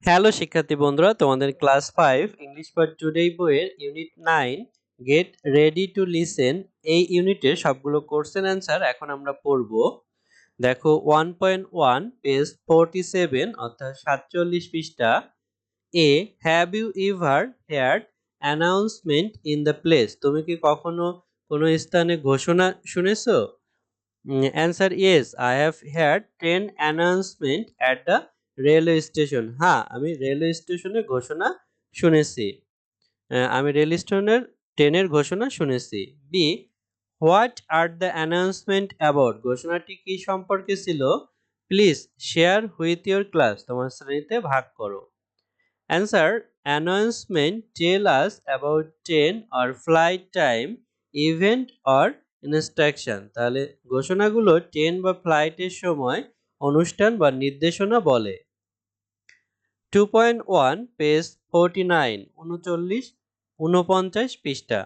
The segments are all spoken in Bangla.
হ্যালো শিক্ষার্থী বন্ধুরা, তোমাদের ক্লাস 5 ইংলিশ ফর টুডে বইয়ের unit 9 get ready to listen এই ইউনিটের সবগুলো কোশ্চেন অ্যান্সার এখন আমরা পড়ব। দেখো 1.1 পেজ 47 অর্থাৎ 47 পৃষ্ঠা। A have you ever heard announcement in the place? তুমি কি কখনো কোনো স্থানে ঘোষণা শুনেছো? Answer yes, I have heard train announcement at the railway station. হ্যাঁ, আমি রেলওয়ে স্টেশনে ঘোষণা শুনেছি। আমি রেল স্টেশনের ট্রেনের ঘোষণা শুনেছি। B what are the announcement about? ঘোষণাটি কি সম্পর্কে ছিল? Please share with your class, তোমার শ্রেণীতে ভাগ করো। Answer announcement tell us about train or flight time, event or instruction. তাহলে ঘোষণাগুলো ট্রেন বা ফ্লাইটের সময়, অনুষ্ঠান বা নির্দেশনা বলে। 2.1 পেজ 49 49 পৃষ্ঠা।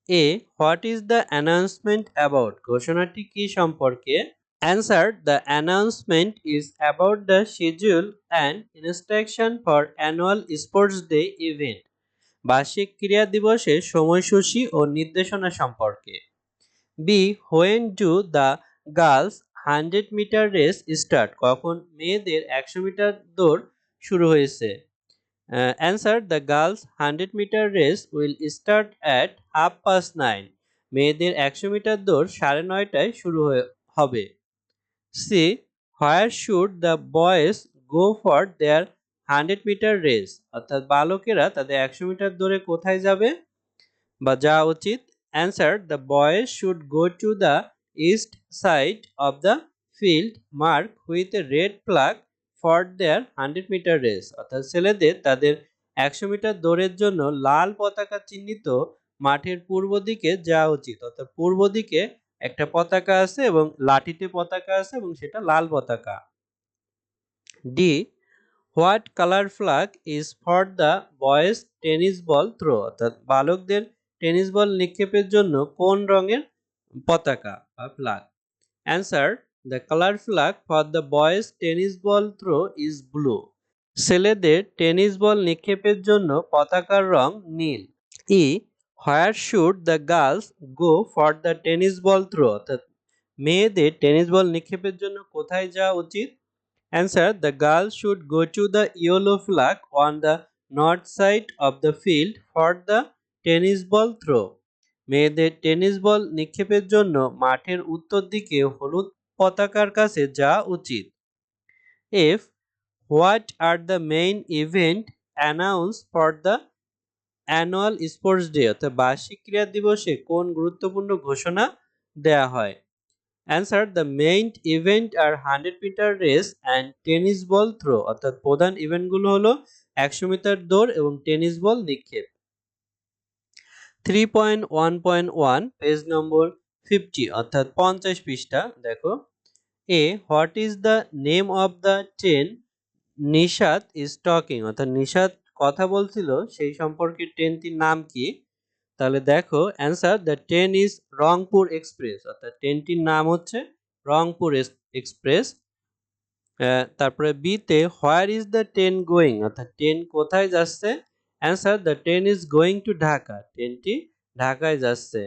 A what is the announcement about? ঘোষণাটি কি সম্পর্কে? Answer: The announcement is about the schedule and instruction for annual sports day event. বার্ষিক ক্রীড়া দিবসের সময়সূচি ও নির্দেশনা সম্পর্কে। B when do the girls 100 metre race start? কখন মেয়েদের 100 মিটার দৌড় শুরু হয়েছে? Answer: the girls 100 metre race will start at 9:30। মেয়েদের 100 মিটার দৌড় 9:30টায় শুরু হবে। C where should the boys go for their 100 metre race? অর্থাৎ বালকেরা তাদের 100 মিটার দৌড়ে কোথায় যাবে বা যাওয়া উচিত? Answer: the boys should go to the east side of the field mark with a red flag for their 100 metre race. অর্থাৎ ছেলেদের তাদের 100 মিটার দৌড়ের জন্য লাল পতাকা চিহ্নিত মাঠের পূর্ব দিকে যাওয়া উচিত। অর্থাৎ পূর্ব দিকে একটা পতাকা আছে এবং লাঠিতে পতাকা আছে এবং সেটা লাল পতাকা। D what colour flag is for the boys tennis ball throw? অর্থাৎ বালকদের টেনিস বল নিক্ষেপের জন্য কোন রঙের পতাকা বা flag? Answer: the colour flag for the boys tennis ball throw is blue. ছেলেদের টেনিস বল নিক্ষেপের জন্য পতাকার রং নীল। E where should the girls go for the tennis ball throw? অর্থাৎ মেয়েদের টেনিস বল নিক্ষেপের জন্য কোথায় যাওয়া উচিত? Answer: the girls should go to the yellow flag on the north side of the field for the tennis ball throw. মেয়েদের টেনিস বল নিক্ষেপের জন্য মাঠের উত্তর দিকে হলুদ পতাকার কাছে যাওয়া উচিত। F what are the main event announce for the annual sports day? অর্থাৎ বার্ষিক ক্রীড়া দিবসে কোন গুরুত্বপূর্ণ ঘোষণা দেয়া হয়? Answer: the main event are 100 metre race and tennis ball throw. অর্থাৎ প্রধান ইভেন্টগুলো হলো 100 মিটার দৌড় এবং টেনিস বল নিক্ষেপ। 3.1.1 পেজ নম্বর 50 অর্থাৎ 50 পৃষ্ঠা। দেখো A what is the name of the train Nishat is talking? অর্থাৎ নিশাত কথা বলছিল সেই সম্পর্কে ট্রেনটির নাম কি? তাহলে দেখো answer: the train is Rangpur express. অর্থাৎ ট্রেনটির নাম হচ্ছে রংপুর এক্সপ্রেস। তারপরে বিতে where is the train going? অর্থাৎ ট্রেন কোথায় যাচ্ছে? Answer: the train is going to Dhaka. ট্রেনটি ঢাকায় যাচ্ছে।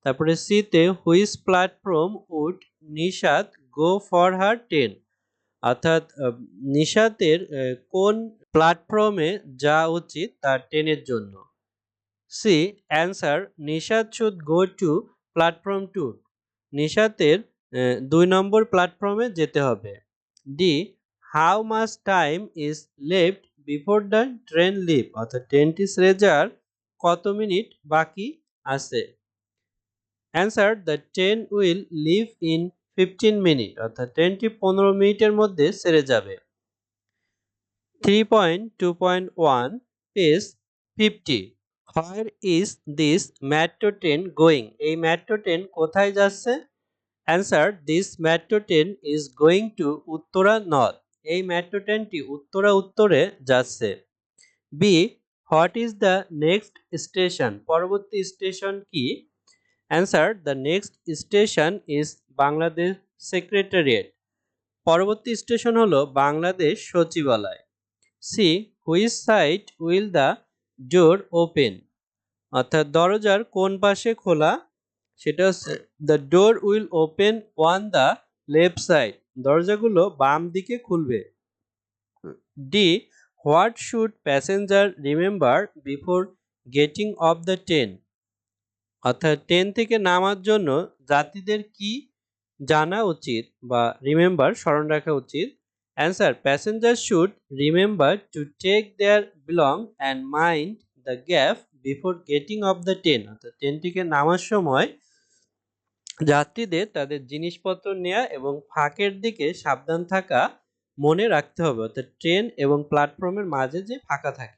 তারপরে সিতে which platform would Nishat go for her train? অর্থাৎ নিশাতের কোন প্ল্যাটফর্মে যাওয়া উচিত তার ট্রেনের জন্য? C answer: Nishat should go to platform 2। নিশাতের 2 নম্বর প্ল্যাটফর্মে যেতে হবে। D how much time is left before the train leave? অর্থাৎ ট্রেনটি ছেড়ে যাওয়ার কত মিনিট বাকি আছে? Answer: the train will leave in 15 minute. অর্থাৎ ট্রেনটি 15 মিনিটের মধ্যে ছেড়ে যাবে। 3.2.1 page 50 where is this metro train going? এই মেট্রো ট্রেন কোথায় যাচ্ছে? Answer: this metro train is going to Uttara north. এই মেট্রো ট্রেনটি উত্তরা উত্তরে যাচ্ছে। B what is the next station? পরবর্তী স্টেশন কি? Answer: the next station is Bangladesh secretariat. পরবর্তী স্টেশন হলো বাংলাদেশ সচিবালয়। C which side will the door open, অর্থাৎ দরজার কোন পাশে খোলা, সেটা হচ্ছে the door will open on the left side, দরজাগুলো বাম দিকে খুলবে। D what should passenger remember before getting off the train, অর্থাৎ ট্রেন থেকে নামার জন্য যাত্রীদের কি জানা উচিত বা রিমেম্বার স্মরণ রাখা উচিত। Answer passenger should remember to take their belong and mind the gap before getting off the train, অর্থাৎ ট্রেন থেকে নামার সময় যাত্রীদের তাদের জিনিসপত্র নেওয়া এবং ফাঁকের দিকে সাবধান থাকা মনে রাখতে হবে, অর্থাৎ ট্রেন এবং প্ল্যাটফর্মের মাঝে যে ফাঁকা থাকে।